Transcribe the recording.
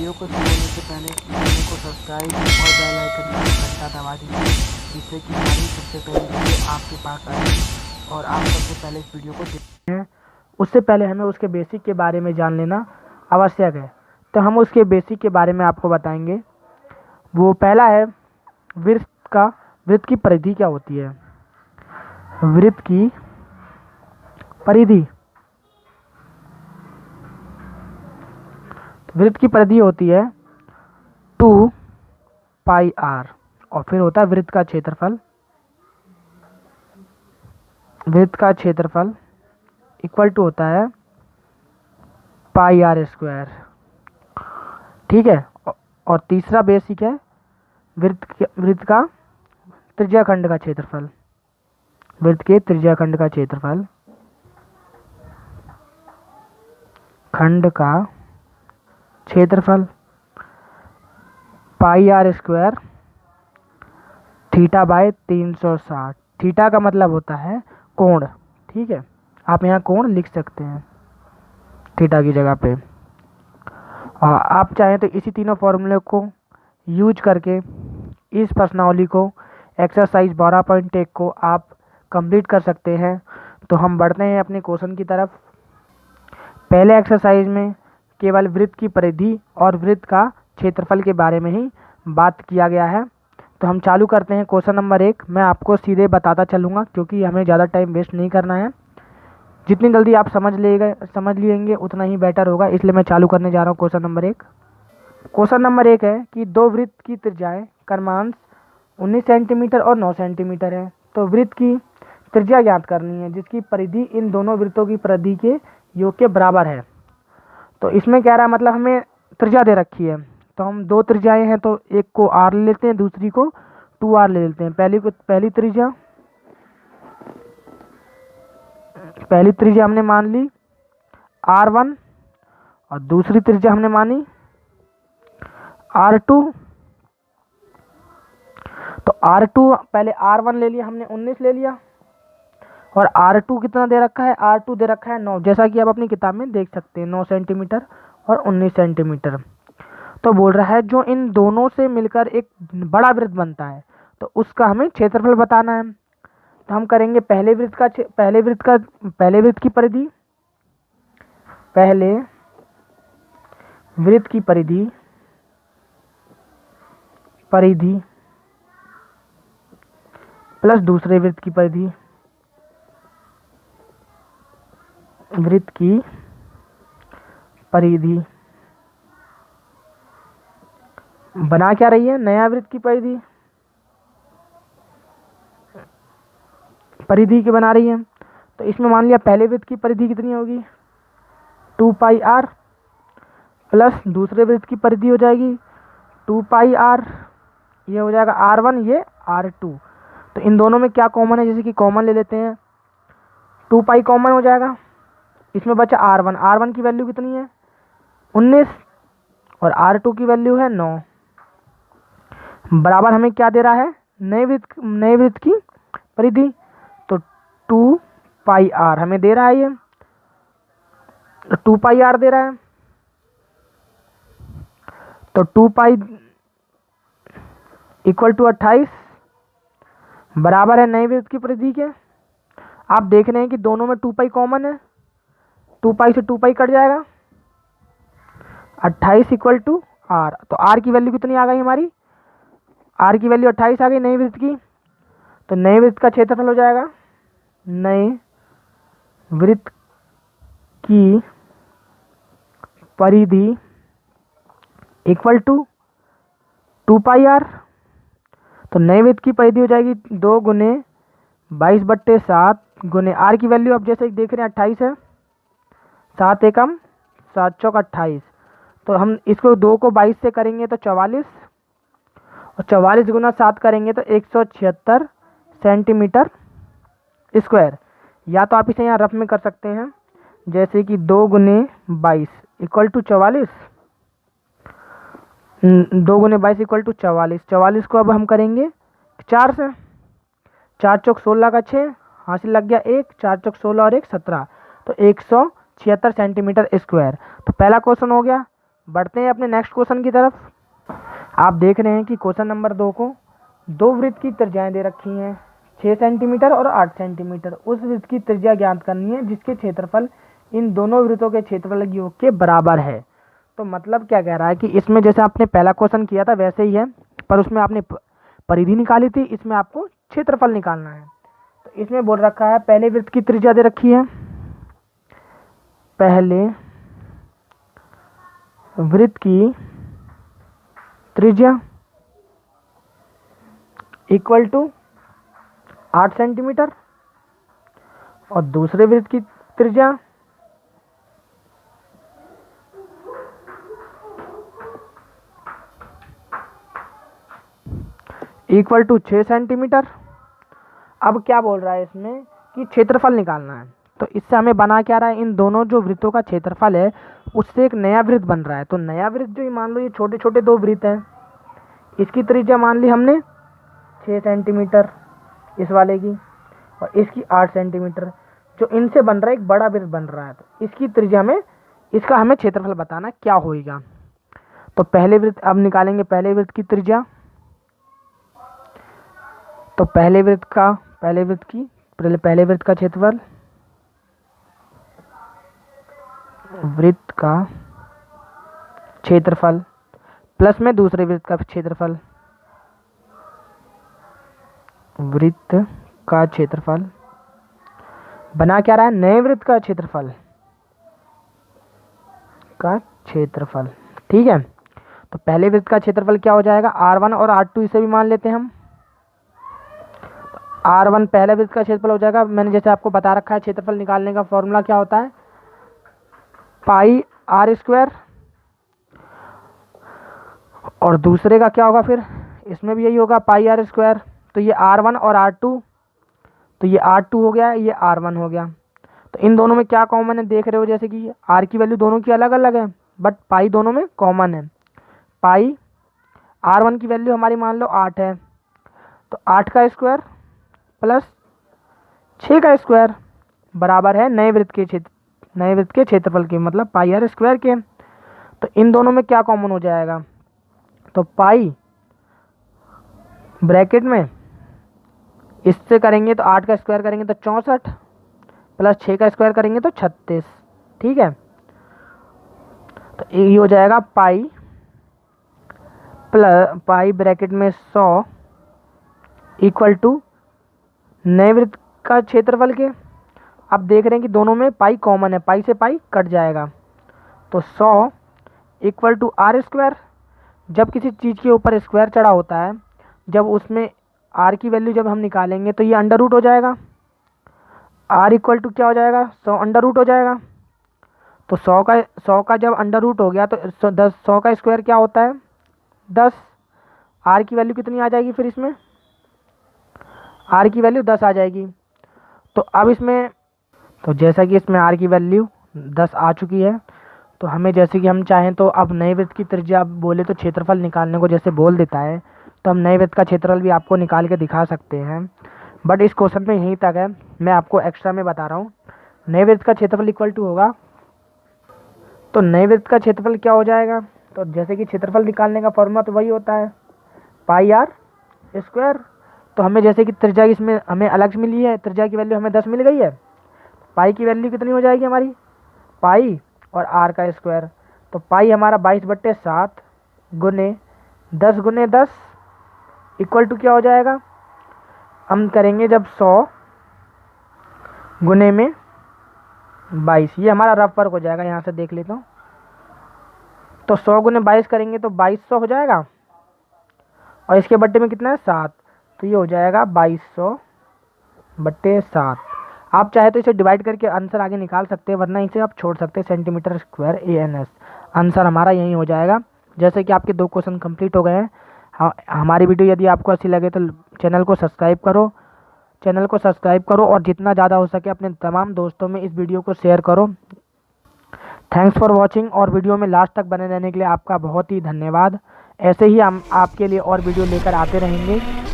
Video को शुरू करने से पहले चैनल को सब्सक्राइब और बेल आइकन पर घंटा दबा दीजिए, जिससे कि हमारी सबसे पहले वीडियो आपके पास आए और आप सबसे पहले इस वीडियो को देखें। उससे पहले हमें उसके बेसिक के बारे में जान लेना आवश्यक है, तो हम उसके बेसिक के बारे में आपको बताएंगे। वो पहला है वृत्त की परिधि क्या होती है। वृत्त की परिधि होती है 2 पाई आर, और फिर होता है वृत्त का क्षेत्रफल इक्वल टू होता है पाई आर स्क्वायर। ठीक है। और तीसरा बेसिक है वृत्त का त्रिज्याखंड का क्षेत्रफल। वृत्त के त्रिज्याखंड का क्षेत्रफल pi r square theta by 360। Theta का मतलब होता है कोण। ठीक है, आप यहाँ कोण लिख सकते हैं थीटा की जगह पे। और आप चाहें तो इसी तीनों फॉर्मूले को यूज करके इस प्रश्नावली को एक्सरसाइज 12.1 को आप कंप्लीट कर सकते हैं। तो हम बढ़ते हैं अपने क्वेश्चन की तरफ। पहले एक्सरसाइज में केवल वृत्त की परिधि और वृत्त का क्षेत्रफल के बारे में ही बात किया गया है। तो हम चालू करते हैं क्वेश्चन नंबर 1। मैं आपको सीधे बताता चलूँगा क्योंकि हमें ज़्यादा टाइम वेस्ट नहीं करना है। जितनी जल्दी आप समझ लेंगे उतना ही बेटर होगा, इसलिए मैं चालू करने जा रहा हूँ क्वेश्चन नंबर 1। क्वेश्चन नंबर 1 है कि दो वृत्त की त्रिज्याएं क्रमांश 19 सेंटीमीटर और 9 सेंटीमीटर है। तो वृत्त की त्रिज्या ज्ञात करनी है जिसकी परिधि इन दोनों वृत्तों की परिधि के योग के बराबर है। तो इसमें कह रहा है मतलब हमें त्रिज्या दे रखी है, तो हम दो त्रिज्याएं हैं तो एक को आर ले लेते हैं, दूसरी को 2r ले लेते हैं। पहली त्रिज्या हमने मान ली r1 और दूसरी त्रिज्या हमने मानी r2। तो r2 पहले r1 ले लिया हमने 19 ले लिया, और r2 कितना दे रखा है, r2 दे रखा है 9, जैसा कि आप अपनी किताब में देख सकते हैं 9 सेंटीमीटर और 19 सेंटीमीटर। तो बोल रहा है जो इन दोनों से मिलकर एक बड़ा वृत्त बनता है तो उसका हमें क्षेत्रफल बताना है। तो हम करेंगे पहले वृत्त की परिधि। पहले वृत्त की परिधि प्लस दूसरे वृत्त की परिधि। वृत्त की परिधि बना क्या रही है, नया वृत्त की परिधि की बना रही है। तो इसमें मान लिया पहले वृत्त की परिधि कितनी होगी 2 पाई आर, प्लस दूसरे वृत्त की परिधि हो जाएगी 2 पाई आर। ये हो जाएगा r1, ये r2। तो इन दोनों में क्या कॉमन है, जैसे कि कॉमन ले लेते हैं 2 पाई कॉमन हो जाएगा। इसमें बचा r1 की वैल्यू कितनी है 19 और r2 की वैल्यू है 9। बराबर हमें क्या दे रहा है, नए वृत्त की परिधि। तो 2 पाई आर हमें दे रहा है, ये 2 पाई आर दे रहा है। तो 2 पाई इक्वल टू 28 बराबर है नए वृत्त की परिधि के। आप देख रहे हैं कि दोनों में 2 पाई कॉमन है, 2 पाई से 2 पाई कट जाएगा, 28 इक्वल टू आर। तो आर की वैल्यू कितनी आ गई हमारी, आर की वैल्यू 28 आ गई नए वृत्त की। तो नए वृत्त का क्षेत्रफल हो जाएगा नए वृत्त की परिधि इक्वल टू 2 पाई आर। तो नए वृत्त की परिधि हो जाएगी 2 गुने 22/7 गुने आर की वैल्यू अब जैसे देख रहे हैं 28 है, 7 एकम 7 चौक 28। तो हम इसको 2 को 22 से करेंगे तो 44, और 44 गुना 7 करेंगे तो 176 सेंटीमीटर स्क्वायर। या तो आप इसे यहाँ रफ में कर सकते हैं, जैसे कि 2 गुने 22 इक्वल टू 44, 2 गुने 22 इक्वल टू 44। 44 को अब हम करेंगे 4 से, 4 चौक 16 का 6 हासिल लग गया 1, 4 चौक 16 और 1 17, तो 176 सेंटीमीटर स्क्वायर। तो पहला क्वेश्चन हो गया बढ़ते हैं अपने नेक्स्ट क्वेश्चन की तरफ। आप देख रहे हैं कि क्वेश्चन नंबर 2 को दो वृत्त की त्रिज्याएं दे रखी हैं 6 सेंटीमीटर और 8 सेंटीमीटर। उस वृत्त की त्रिज्या ज्ञात करनी है जिसके क्षेत्रफल इन दोनों वृत्तों के क्षेत्रफल के योग के बराबर है। तो मतलब क्या कह रहा है कि इसमें जैसे आपने पहला क्वेश्चन किया था वैसे ही है, पर उसमें आपने परिधि निकाली थी, इसमें आपको क्षेत्रफल निकालना है। तो इसमें बोल रखा है पहले वृत्त की त्रिज्या दे रखी है, पहले वृत्त की त्रिज्या इक्वल टू 8 सेंटीमीटर और दूसरे वृत्त की त्रिज्या इक्वल टू 6 सेंटीमीटर। अब क्या बोल रहा है इसमें कि क्षेत्रफल निकालना है। तो इससे हमें बना क्या रहा है, इन दोनों जो वृत्तों का क्षेत्रफल है उससे एक नया वृत्त बन रहा है। तो नया वृत्त जो मान लो ये छोटे छोटे दो वृत्त हैं, इसकी त्रिज्या मान ली हमने 6 सेंटीमीटर इस वाले की, और इसकी 8 सेंटीमीटर, जो इनसे बन रहा है एक बड़ा वृत्त बन रहा है। तो इसकी त्रिज्या में इसका हमें क्षेत्रफल बताना क्या होगा। तो पहले वृत्त अब निकालेंगे, पहले वृत्त की त्रिज्या। तो पहले वृत्त का क्षेत्रफल, वृत्त का क्षेत्रफल प्लस में दूसरे वृत्त का क्षेत्रफल, वृत्त का क्षेत्रफल बना क्या रहा है, नए वृत्त का क्षेत्रफल ठीक है। तो पहले वृत्त का क्षेत्रफल क्या हो जाएगा, R1 और R2 इसे भी मान लेते हैं हम। R1 पहले वृत्त का क्षेत्रफल हो जाएगा, मैंने जैसे आपको बता रखा है क्षेत्रफल निकालने का फॉर्मूला क्या होता है, पाई R स्क्वायर, और दूसरे का क्या होगा फिर, इसमें भी यही होगा पाई R स्क्वायर। तो ये R1 और R2, तो ये R2 हो गया, ये R1 हो गया। तो इन दोनों में क्या कॉमन है देख रहे हो, जैसे कि R की वैल्यू दोनों की अलग अलग है बट पाई दोनों में कॉमन है। पाई R1 की वैल्यू हमारी मान लो 8 है, तो 8 का स्क्वायर प्लस 6 का स्क्वायर बराबर है नए वृत्त के क्षेत्रफल के, मतलब पाई R स्क्वायर के। तो इन दोनों में क्या कॉमन हो जाएगा, तो पाई ब्रैकेट में इससे करेंगे तो 8 का स्क्वायर करेंगे तो 64 प्लस 6 का स्क्वायर करेंगे तो 36, ठीक है। तो ये हो जाएगा पाई ब्रैकेट में 100 इक्वल टू नए वृत्त का क्षेत्रफल के। अब देख रहे हैं कि दोनों में पाई कॉमन है, पाई से पाई कट जाएगा, तो 100 इक्वल टू R स्क्वायर। जब किसी चीज़ के ऊपर स्क्वायर चढ़ा होता है, जब उसमें R की वैल्यू जब हम निकालेंगे तो ये अंडर रूट हो जाएगा। R इक्वल टू क्या हो जाएगा, 100 अंडर रूट हो जाएगा। तो 100 का जब अंडर रूट हो गया तो 100 का स्क्वायर क्या होता है 10। R की वैल्यू कितनी आ जाएगी फिर इसमें, R की वैल्यू 10 आ जाएगी। तो अब इसमें, तो जैसा कि इसमें R की वैल्यू 10 आ चुकी है, तो हमें जैसे कि हम चाहें तो अब नए वृत्त की त्रिज्या बोले तो क्षेत्रफल निकालने को जैसे बोल देता है, तो हम नए वृत्त का क्षेत्रफल भी आपको निकाल के दिखा सकते हैं। बट इस क्वेश्चन में यहीं तक है, मैं आपको एक्स्ट्रा में बता रहा हूँ। नए वृत्त का क्षेत्रफल इक्वल टू होगा, तो नए वृत्त का क्षेत्रफल क्या हो जाएगा, तो जैसे कि क्षेत्रफल निकालने का फॉर्मूला तो वही होता है पाई R स्क्वायर। तो हमें जैसे कि त्रिज्या इसमें हमें अलग से मिली है, त्रिज्या की वैल्यू हमें 10 मिल गई है, पाई की वैल्यू कितनी हो जाएगी हमारी, पाई और R का स्क्वायर। तो पाई हमारा 22/7 गुने 10 गुने 10 इक्वल टू क्या हो जाएगा, हम करेंगे जब 100 गुने में 22, ये हमारा रफ वर्क हो जाएगा, यहाँ से देख लेता हूँ। तो 100 गुने 22 करेंगे तो 2200 हो जाएगा, और इसके बट्टे में कितना है 7, तो ये हो जाएगा 2200/7। आप चाहे तो इसे डिवाइड करके आंसर आगे निकाल सकते हैं, वरना इसे आप छोड़ सकते हैं सेंटीमीटर स्क्वायर ANS। आंसर हमारा यही हो जाएगा। जैसे कि आपके 2 क्वेश्चन कंप्लीट हो गए हैं। हमारी वीडियो यदि आपको अच्छी लगे तो चैनल को सब्सक्राइब करो और जितना ज़्यादा हो सके अपने तमाम दोस्तों में इस वीडियो को शेयर करो। थैंक्स फॉर वॉचिंग, और वीडियो में लास्ट तक बने रहने के लिए आपका बहुत ही धन्यवाद। ऐसे ही हम आपके लिए और वीडियो लेकर आते रहेंगे।